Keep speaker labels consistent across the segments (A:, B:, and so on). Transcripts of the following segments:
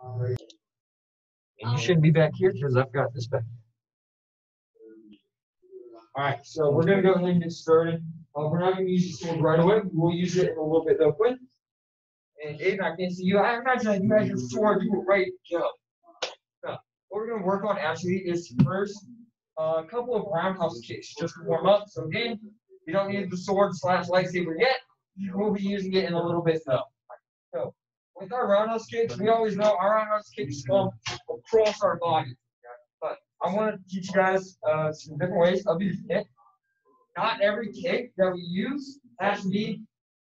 A: And you shouldn't be back here because I've got this back. All right, so we're going to go ahead and get started. We're not going to use the sword right away. We'll use it in a little bit though, Quinn. And Aiden, I can see you. I imagine you had your sword. You were ready to go. So what we're going to work on actually is first a couple of roundhouse kicks just to warm up. So again, you don't need the sword / lightsaber yet. We'll be using it in a little bit though. So with our roundhouse kicks, we always know our roundhouse kicks come across our body. But I want to teach you guys some different ways of using it. Not every kick that we use has to be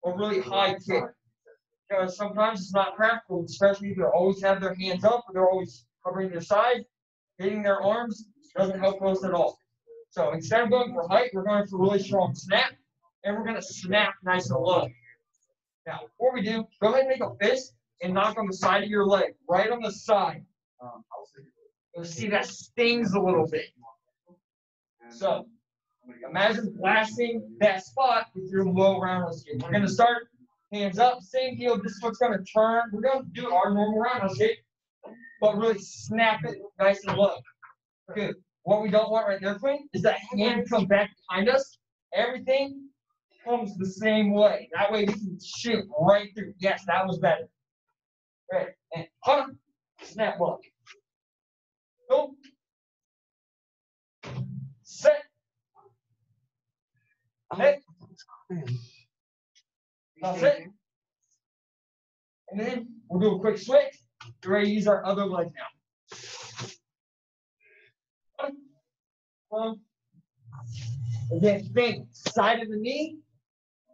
A: a really high kick. Because sometimes it's not practical, especially if they always have their hands up or they're always covering their side. Hitting their arms doesn't help us at all. So instead of going for height, we're going for really strong snap. And we're going to snap nice and low. Now, before we do, go ahead and make a fist and knock on the side of your leg, right on the side. You'll see that stings a little bit. So, imagine blasting that spot with your low roundhouse kick. We're going to start hands up, same deal. This foot's going to turn. We're going to do our normal roundhouse kick, but really snap it nice and low. Good. What we don't want right there, Quinn, is that hand come back behind us. Everything comes the same way. That way we can shoot right through. Yes, that was better. Right. And snap look. Go. Set. Hit. That's it. And then we'll do a quick switch. We're ready to use our other leg now. Again, think side of the knee,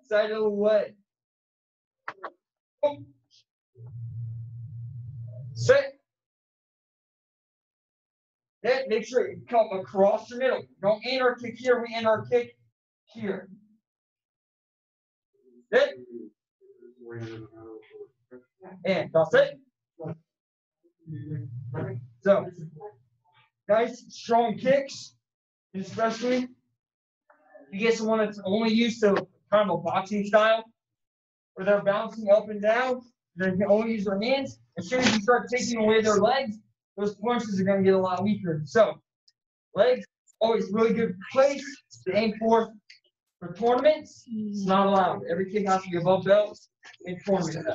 A: side of the leg. Sit. Then make sure you come across the middle. Don't end our kick here, we end our kick here. Sit. And that's it. So, nice strong kicks, especially if you get someone that's only used to kind of a boxing style, where they're bouncing up and down, they can only use their hands. As soon as you start taking away their legs, those punches are going to get a lot weaker. So, legs, always really good place to aim for tournaments. It's not allowed. Every kick has to be above belt in tournament.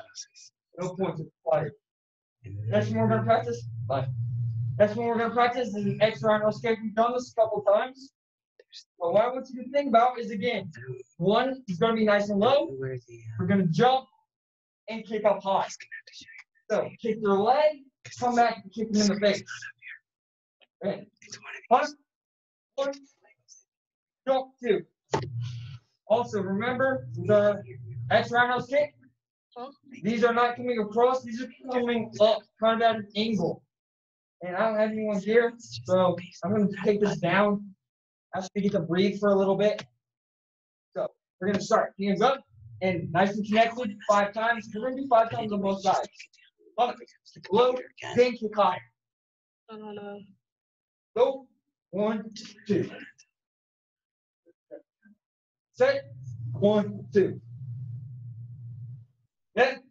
A: No points required. Next one we're going to practice. Bye. Next one we're going to practice is an X roundhouse kick. We've done this a couple times. But what I want you to think about is, again, one is going to be nice and low. We're going to jump and kick up high. So kick their leg, come back and kick them in the face. Right. One, jump, two. Also, remember the X roundhouse kick? These are not coming across, these are coming up, kind of at an angle. And I don't have anyone here, so I'm going to take this down. Actually get to breathe for a little bit. So we're going to start. Hands up and nice and connected 5 times. We're going to do 5 times on both sides. Up, low, then kick high. Go. 1, 2. Set. 1, 2. Next.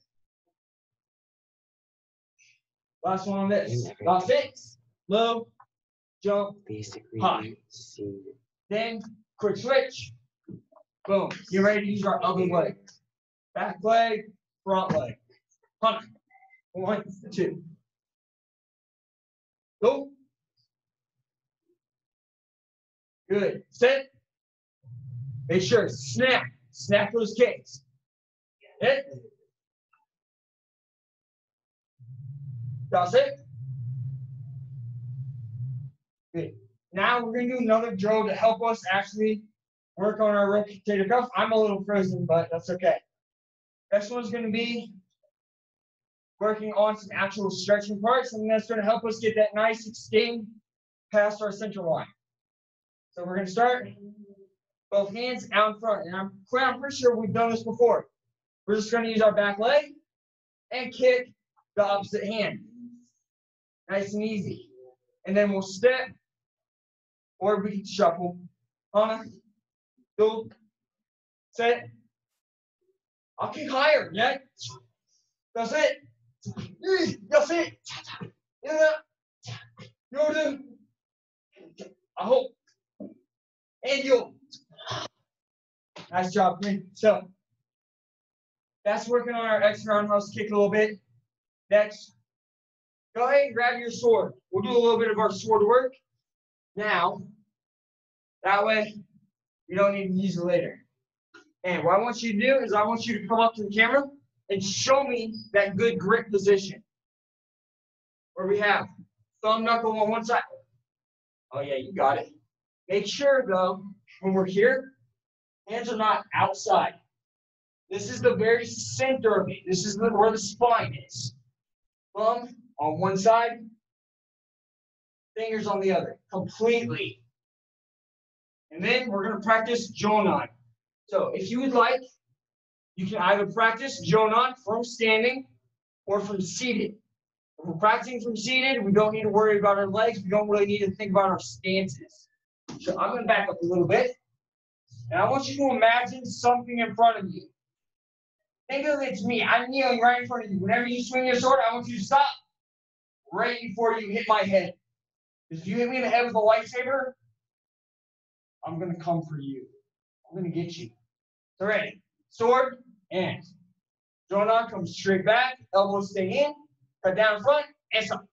A: Last one on this. That's it. Low, jump, high. Then quick switch. Boom. You're ready to use our other leg. Back leg, front leg. 1, 2. Go. Good. Sit. Make sure snap. Snap those kicks. Hit. That's it. Good. Now we're going to do another drill to help us actually work on our rotator cuff. I'm a little frozen, but that's okay. Next one's going to be working on some actual stretching parts, and that's going to help us get that nice extend past our center line. So we're going to start both hands out in front. And I'm pretty sure we've done this before. We're just going to use our back leg and kick the opposite hand. Nice and easy. And then we'll step, or we can shuffle. Go, set. I'll kick higher. Yeah. That's it. That's it. Nice job, Quinn. So that's working on our extra roundhouse kick a little bit. Next, go ahead and grab your sword. We'll do a little bit of our sword work now. That way, you don't need to use it later. And what I want you to do is I want you to come up to the camera and show me that good grip position. Where we have thumb knuckle on one side. Oh yeah, you got it. Make sure though, when we're here, hands are not outside. This is the very center of it. This is where the spine is. Thumb on one side, fingers on the other, completely. And then we're going to practice Jonan. So if you would like, you can either practice Jonan from standing or from seated. If we're practicing from seated, we don't need to worry about our legs. We don't really need to think about our stances. So I'm going to back up a little bit. And I want you to imagine something in front of you. Think of it's me. I'm kneeling right in front of you. Whenever you swing your sword, I want you to stop right before you hit my head. Because if you hit me in the head with a lightsaber, I'm going to come for you. I'm going to get you. So ready. Sword and Jonan comes straight back. Elbows stay in. Cut down front and stop.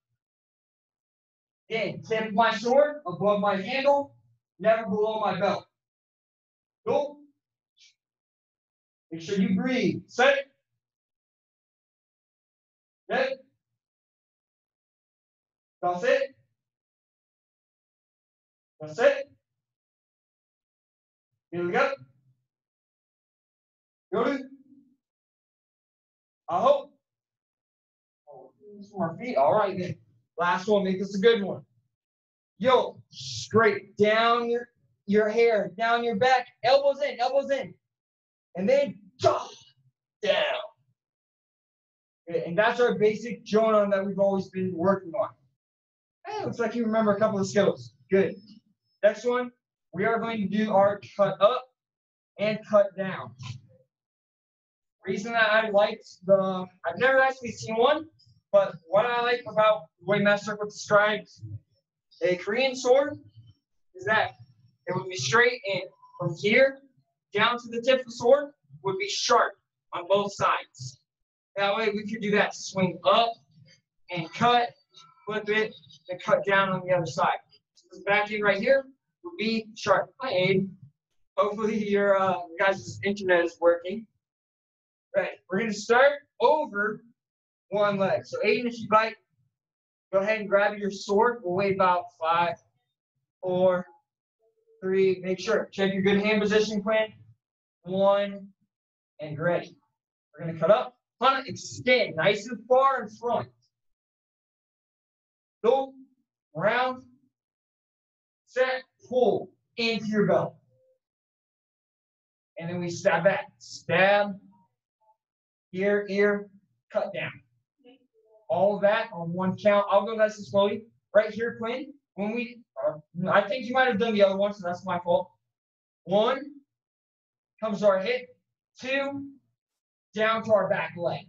A: Again, tip my sword above my handle, never below my belt. Go. Make sure you breathe. Set it. Set it. That's it. That's it. Here we go. Go to. I hope. From our feet. All right, then. Last one. Make this a good one. Yo, straight down your hair, down your back, elbows in. And then down. And that's our basic Jonan that we've always been working on. Hey, looks like you remember a couple of skills. Good. Next one, we are going to do our cut up and cut down. Reason that I liked I've never actually seen one, but what I like about the way Master Circle describes a Korean sword is that it would be straight and from here down to the tip of the sword would be sharp on both sides. That way we could do that swing up and cut, flip it, and cut down on the other side. So this back end right here would be sharp. Hi, Abe. Hopefully your guys' internet is working. Right, we're going to start over one leg. So Aiden, if you'd like, go ahead and grab your sword. We'll wait about 5, 4, 3. Make sure. Check your good hand position, Quinn. 1, and ready. We're going to cut up. Hunt, extend nice and far in front. Go, round, set, pull into your belt. And then we stab back. Stab, ear, cut down. All of that on one count. I'll go nice and slowly. Right here, Quinn. I think you might have done the other one, so that's my fault. 1 comes to our hip. 2 down to our back leg.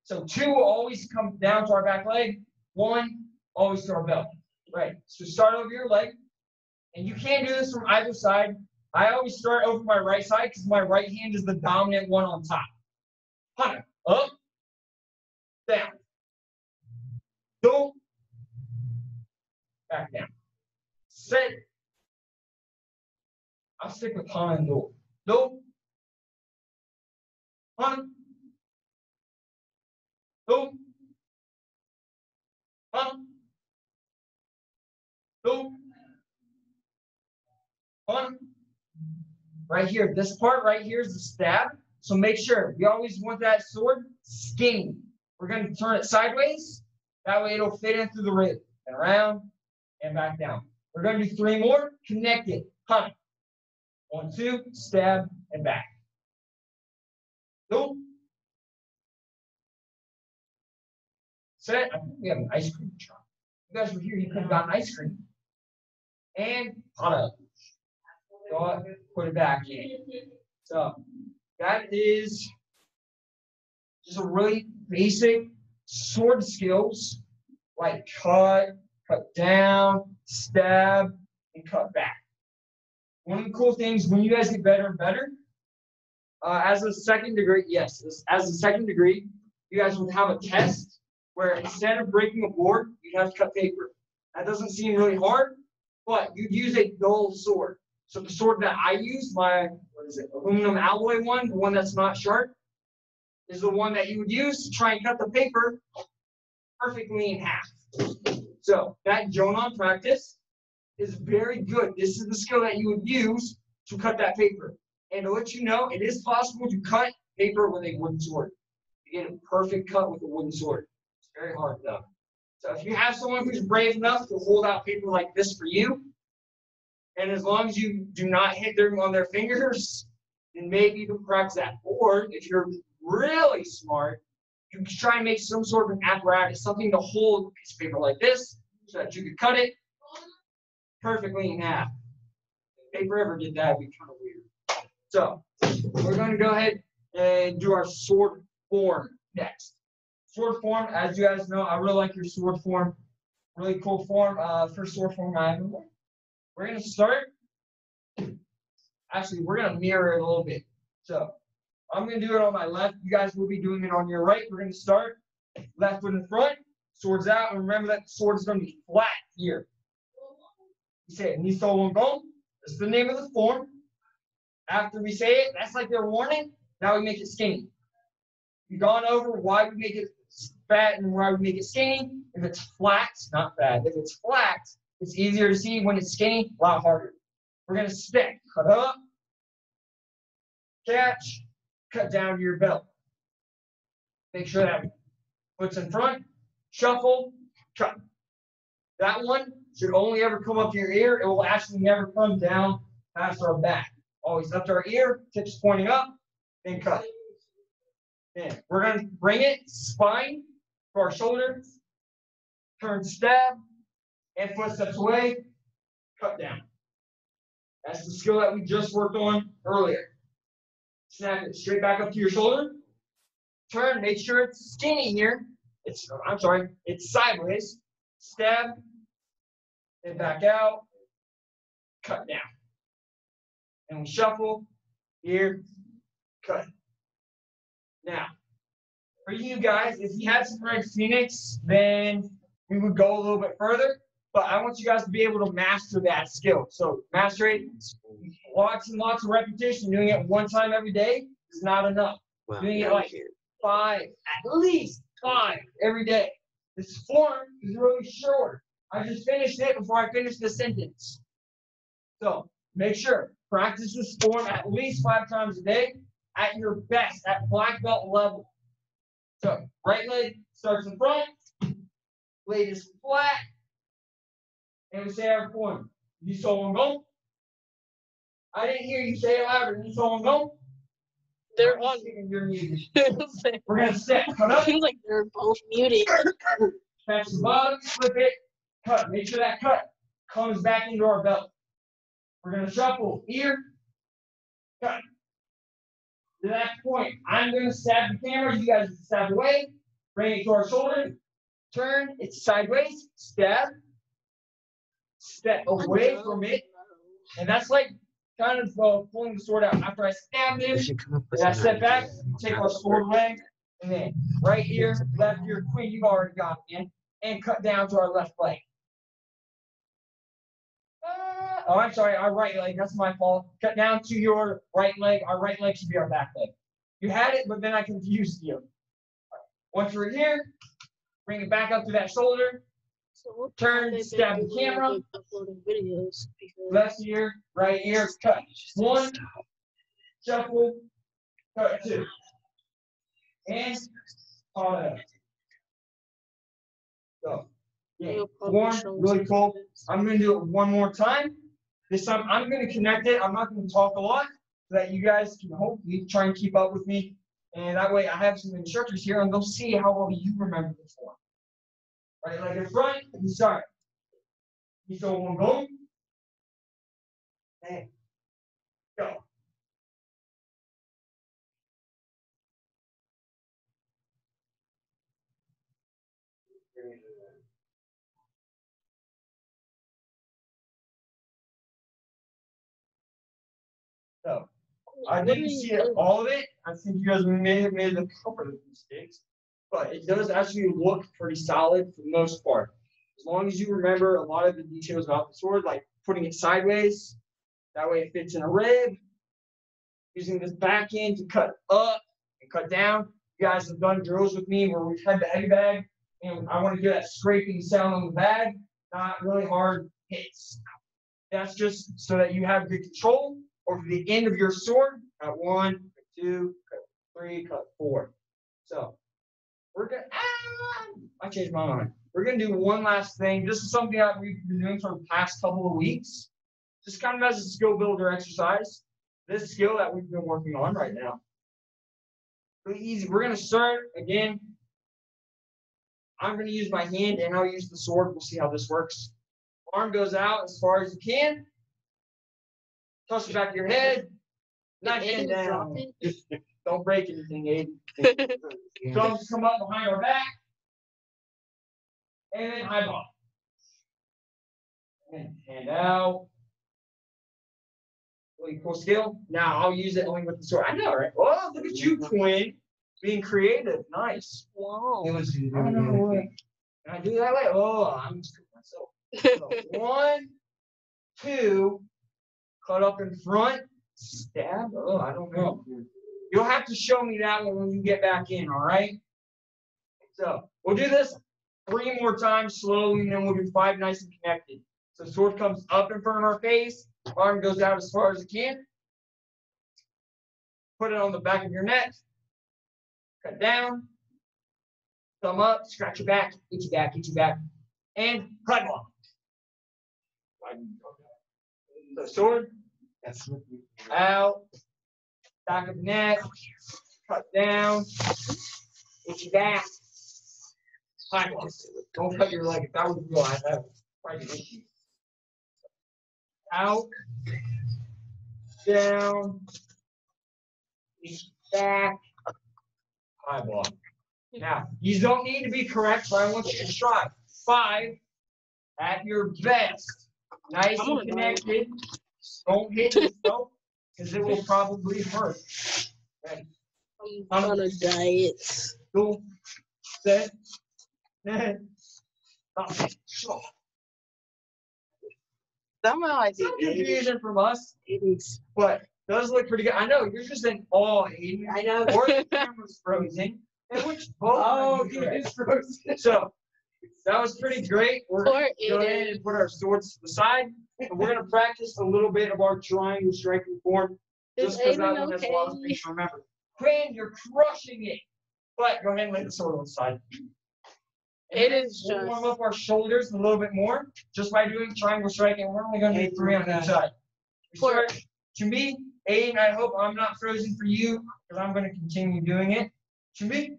A: So 2 will always come down to our back leg. 1 always to our belt. Right. So start over your leg, and you can't do this from either side. I always start over my right side because my right hand is the dominant one on top. Hunter, up, down. Go, back down. Set. I'll stick with Hana and Do. Do, Hana, Do, Hana, Do, Hana. Right here, this part right here is the stab. So make sure, you always want that sword skinny. We're going to turn it sideways. That way it'll fit in through the rib. And around and back down. We're going to do 3 more. Connect it. Hunt. 1, 2, stab, and back. Go. Set. I think we have an ice cream truck. You guys were here, you could have gotten ice cream. And hunt. Go, put it back in. So that is just a really basic sword skills like cut down, stab, and cut back. One of the cool things when you guys get better and better, As a second degree, yes, as a second degree, you guys would have a test where instead of breaking a board, you'd have to cut paper. That doesn't seem really hard, but you'd use a dull sword. So the sword that I use, my, what is it, aluminum alloy one, the one that's not sharp, is the one that you would use to try and cut the paper perfectly in half. So that Jonan practice is very good. This is the skill that you would use to cut that paper. And to let you know, it is possible to cut paper with a wooden sword. You get a perfect cut with a wooden sword. It's very hard though. So if you have someone who's brave enough to hold out paper like this for you, and as long as you do not hit them on their fingers, then maybe you can practice that. Or if you're really smart, you can try and make some sort of an apparatus, something to hold a piece of paper like this, so that you could cut it perfectly in half. If paper ever did that, it'd be kind of weird. So we're going to go ahead and do our sword form next. Sword form, as you guys know, I really like your sword form. Really cool form. First sword form I ever learned. We're going to start. Actually, we're going to mirror it a little bit. So I'm going to do it on my left. You guys will be doing it on your right. We're going to start. Left foot in front. Swords out. And remember that the sword is going to be flat here. You say it. Ni so won go. That's the name of the form. After we say it, that's like their warning. Now we make it skinny. We've gone over why we make it fat and why we make it skinny. If it's flat, not fat. If it's flat, it's easier to see. When it's skinny, a lot harder. We're going to stick. Cut up. Catch. Cut down to your belt. Make sure that foot's in front. Shuffle. Cut. That one should only ever come up to your ear. It will actually never come down past our back. Always up to our ear. Tips pointing up. Then cut. Then we're going to bring it spine to our shoulder. Turn stab. And footsteps away. Cut down. That's the skill that we just worked on earlier. Snap it straight back up to your shoulder. Turn, make sure it's skinny here. It's sideways. Stab. And back out. Cut down. And we shuffle. Here. Cut. Now, for you guys, if you had some red phoenix, then we would go a little bit further. But I want you guys to be able to master that skill. So master it, lots and lots of repetition. Doing it one time every day is not enough. Wow, doing it like 5, at least 5 every day. This form is really short. I just finished it before I finished the sentence. So make sure, practice this form at least 5 times a day at your best, at black belt level. So right leg starts in front, leg is flat. And we say our form. Ni so won go. I didn't hear you say it louder. Ni so won go.
B: They're on.
A: We're going to step. Cut up.
B: Seems like they're both muted.
A: Catch the bottom, flip it, cut. Make sure that cut comes back into our belt. We're going to shuffle. Here. Cut. To that point, I'm going to stab the camera. You guys stab away. Bring it to our shoulder. Turn. It's sideways. Stab. Step away from it, and that's like kind of pulling the sword out. After I stab him, I step back, take our sword away, and then right here, left ear, queen, you've already got it, man, and cut down to our left leg. Oh, I'm sorry, our right leg, that's my fault. Cut down to your right leg. Our right leg should be our back leg. You had it, but then I confused you. Once we're here, bring it back up to that shoulder.
B: So
A: turn, stab the camera.
B: Uploading videos
A: Left ear, right ear, cut. 1, shuffle, cut 2. And on so, yeah, form, really cool. I'm going to do it one more time. This time I'm going to connect it. I'm not going to talk a lot so that you guys can hopefully try and keep up with me. And that way I have some instructors here and they'll see how well you remember the form. Right leg in front, and start. Ni so won go. And go. So I didn't see it, all of it. I think you guys may have made a couple of mistakes, but it does actually look pretty solid for the most part. As long as you remember a lot of the details about the sword, like putting it sideways, that way it fits in a rib. Using this back end to cut up and cut down. You guys have done drills with me where we've had the heavy bag, and I want to get that scraping sound on the bag, not really hard hits. That's just so that you have good control over the end of your sword. Cut 1, cut 2, cut 3, cut 4. So we're gonna. I changed my mind. We're gonna do one last thing. This is something that we've been doing for the past couple of weeks, just kind of as a skill builder exercise. This skill that we've been working on right now. Really easy. We're gonna start again. I'm gonna use my hand and I'll use the sword. We'll see how this works. Arm goes out as far as you can. Toss the back of your head. Knife hand down. Don't break anything, Aiden. Thumbs come up behind our back. And then eyeball. And hand out. Really cool skill. Now I'll use it only with the sword. I know, right? Oh, look at you, Quinn. Being creative. Nice.
B: Wow.
A: Can I do that way? Oh, I'm just myself. So, 1, 2, cut up in front, stab. Oh, I don't know. You'll have to show me that one when you get back in, all right? So we'll do this 3 more times slowly, and then we'll do 5 nice and connected. So sword comes up in front of our face, arm goes out as far as it can. Put it on the back of your neck. Cut down. Thumb up, scratch your back, itchy back, itchy back, and cut off. So sword, out, back of neck, cut down, itchy back, cut off. Don't cut your leg. If that was real, I'd have quite an issue. Out, down, itchy back, eyeball. Now, you don't need to be correct, but I want you to try 5 at your best. Nice and connected. Don't hit yourself because it will probably hurt. Ready?
B: I'm on a diet.
A: Go. Set.
B: Somehow I
A: Some confusion from us, but does look pretty good. I know you're just in awe, Aiden. I know. Or the camera's frozen. Which both it's frozen. So that was pretty great. We're going to go ahead and put our swords to the side. And we're going to practice a little bit of our triangle striking form. Just because that one has a lot of things to remember. Quinn, you're crushing it. But go ahead and lay the sword on the side. We'll warm up our shoulders a little bit more just by doing triangle striking. We're only going to do 3 on each side. We start, to me, Aiden, I hope I'm not frozen for you because I'm going to continue doing it. To me.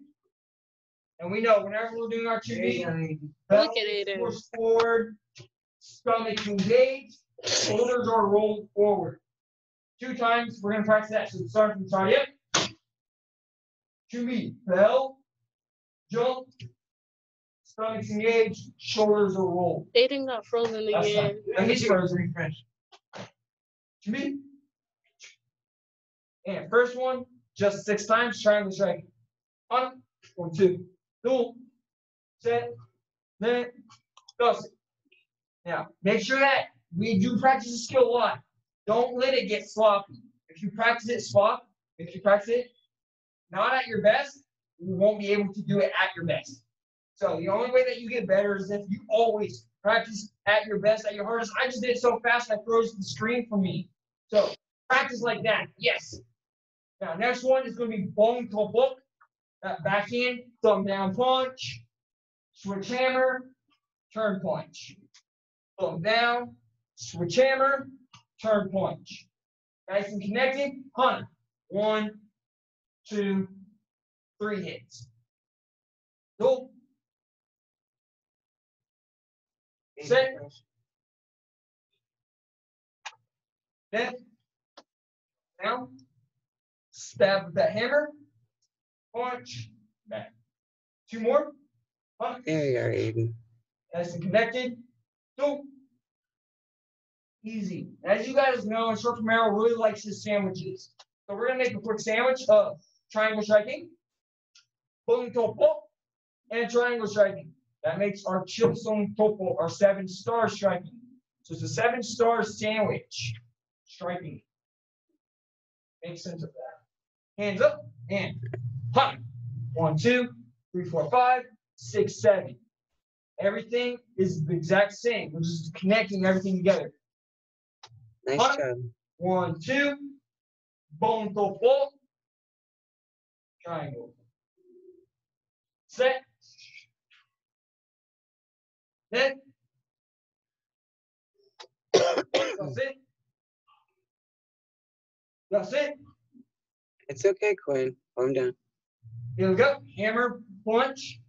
A: And we know whenever we're doing our 2B, belly pushed forward, stomach engaged, shoulders are rolled forward. 2 times, we're going to practice that. So start from the side. Yep. 2B, bell, jump, stomach engaged, shoulders are rolled.
B: Aiden got frozen again.
A: And he's frozen. 2B. And first one, just 6 times, triangle strike. 1, 2, 2, set, then, go. Now, make sure that we do practice the skill a lot. Don't let it get sloppy. If you practice it not at your best, you won't be able to do it at your best. So the only way that you get better is if you always practice at your best, at your hardest. I just did it so fast I froze the screen for me. So practice like that. Yes. Now, next one is going to be bone to book. That backhand, thumb down punch, switch hammer, turn punch. Thumb down, switch hammer, turn punch. Nice and connected. 1, 2, 3 hits. Go. Set. Then, down. Stab with that hammer. Punch, back. 2 more.
C: There you are, Aiden.
A: Nice and connected. Go. Easy. As you guys know, Short Romero really likes his sandwiches. So we're gonna make a quick sandwich of triangle striking, pulling topo, and triangle striking. That makes our chilsong topo, our 7-star striking. So it's a 7-star sandwich striking. Make sense of that. Hands up and hop. 1, 2, 3, 4, 5, 6, 7. Everything is the exact same. We're just connecting everything together.
C: Nice
A: Hop.
C: job.
A: 1, 2. Bone topo. Triangle. Set. Hit. That's it. That's it.
C: It's okay, Quinn. Calm down.
A: Here we go. Hammer, punch.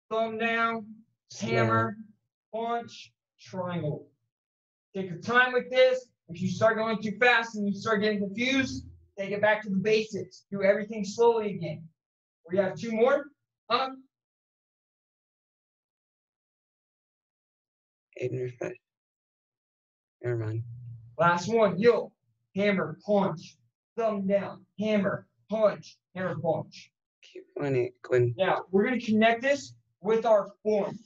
A: Thumb down. Hammer, punch, triangle. Take your time with this. If you start going too fast and you start getting confused, take it back to the basics. Do everything slowly again. We have 2 more.
C: Aiden, refresh. Never mind.
A: Last one. Yo. Hammer, punch. Thumb down. Hammer, punch. Hammer, punch.
C: Keep on it, Quinn.
A: Now, we're going to connect this with our form.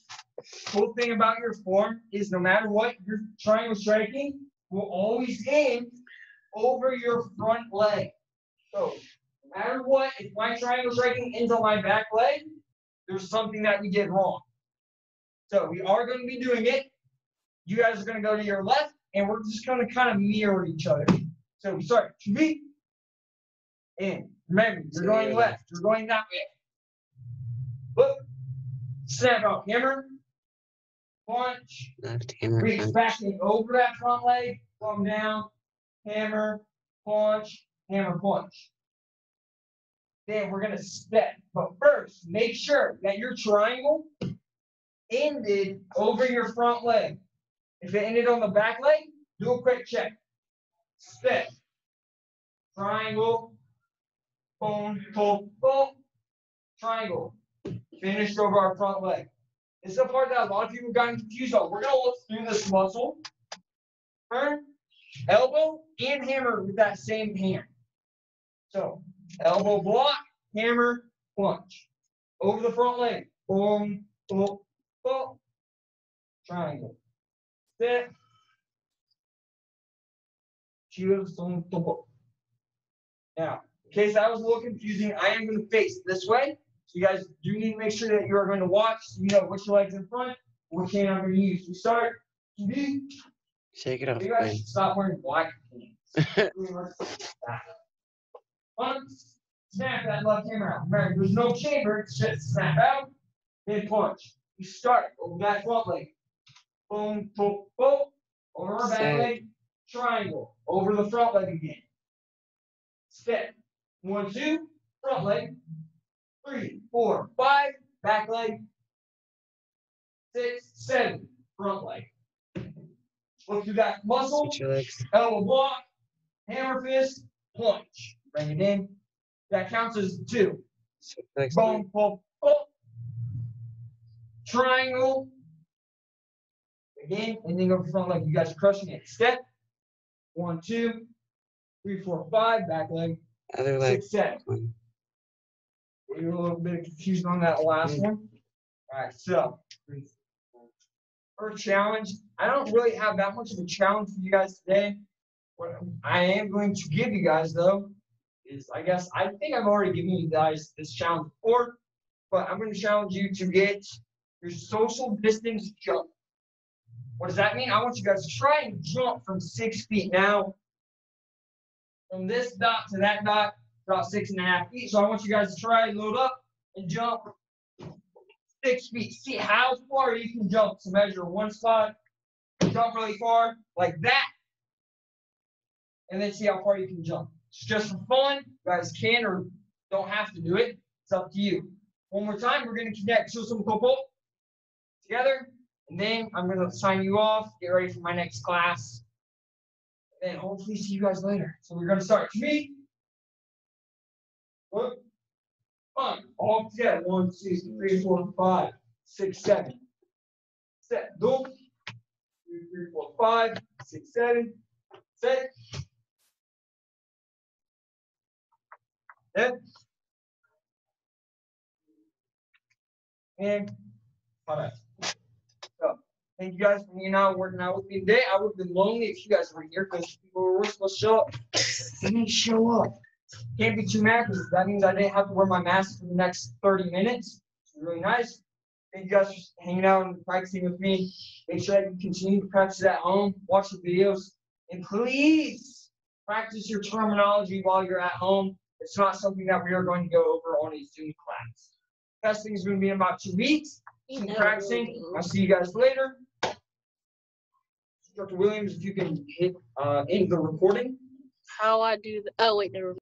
A: Cool thing about your form is no matter what, your triangle striking will always end over your front leg. So, no matter what, if my triangle striking ends on my back leg, there's something that we did wrong. So, we are going to be doing it. You guys are going to go to your left, and we're just going to kind of mirror each other. So, we start to be in. Remember, you're going left. You're going that way. Look. Snap out. Hammer. Punch.
C: Left hammer.
A: Reach
C: Punch.
A: back and over that front leg. Thumb down. Hammer. Punch. Hammer. Punch. Then we're going to step. But first, make sure that your triangle ended over your front leg. If it ended on the back leg, do a quick check. Step. Triangle. Boom. Boom. Boom. Triangle. Finished over our front leg. This is the part that a lot of people have gotten confused on. We're going to look through this muscle. Turn, elbow, and hammer with that same hand. So, elbow block, hammer, punch. Over the front leg. Boom, boom, boom. Triangle. Step. Now, in case that was a little confusing, I am going to face this way. So you guys do need to make sure that you are going to watch so you know which leg's in front, which hand I'm going to use. We start.
C: Shake it off,
A: You guys
C: Quinn.
A: should stop wearing black pants. Snap that left hammer out. Remember, there's no chamber. It's just snap out, then punch. You start over that front leg. Boom, boom, boom. Over our back leg. Triangle. Over the front leg again. Step. 1, 2. Front leg. 3, 4, 5. Back leg. 6, 7. Front leg. Look through that muscle.
C: Switch your legs.
A: Elbow block. Hammer fist. Punch. Bring it in. That counts as 2.
C: Switch your legs.
A: Boom, boom, boom. Triangle. Again, ending over front leg. You guys are crushing it. Step. 1, 2, 3, 4, 5. Back leg.
C: Other leg.
A: 6, 7.
C: Quinn.
A: You're a little bit of confusion on that last one. All right, so for a challenge, I don't really have that much of a challenge for you guys today. What I am going to give you guys, though, is I think I've already given you guys this challenge before, but I'm going to challenge you to get your social distance jump. What does that mean? I want you guys to try and jump from 6 feet. Now, from this dot to that dot, about 6.5 feet. So I want you guys to try and load up and jump 6 feet. See how far you can jump. So measure one spot, jump really far, like that. And then see how far you can jump. It's just for fun. You guys can or don't have to do it. It's up to you. One more time, we're going to connect some couple together. And then I'm going to sign you off, get ready for my next class. And hopefully see you guys later. So we're going to start. Me. Look. Fun. All together. 1, 2, 3, 4, 5, 6, 7. Set. Go. 2, 3, 4, 5, 6, 7. Set. Yeah. And all right. So thank you guys for hanging out, working out with me today. I would have been lonely if you guys were here because people were supposed to show up. They didn't show up. Can't be too mad because that means I didn't have to wear my mask for the next 30 minutes. It's really nice. Thank you guys for hanging out and practicing with me. Make sure that you continue to practice at home, watch the videos, and please practice your terminology while you're at home. It's not something that we are going to go over on a Zoom class. Testing is going to be in about 2 weeks. Keep practicing. I'll see you guys later. Dr. Williams, if you can hit end the recording.
B: How I do the, oh wait, never mind.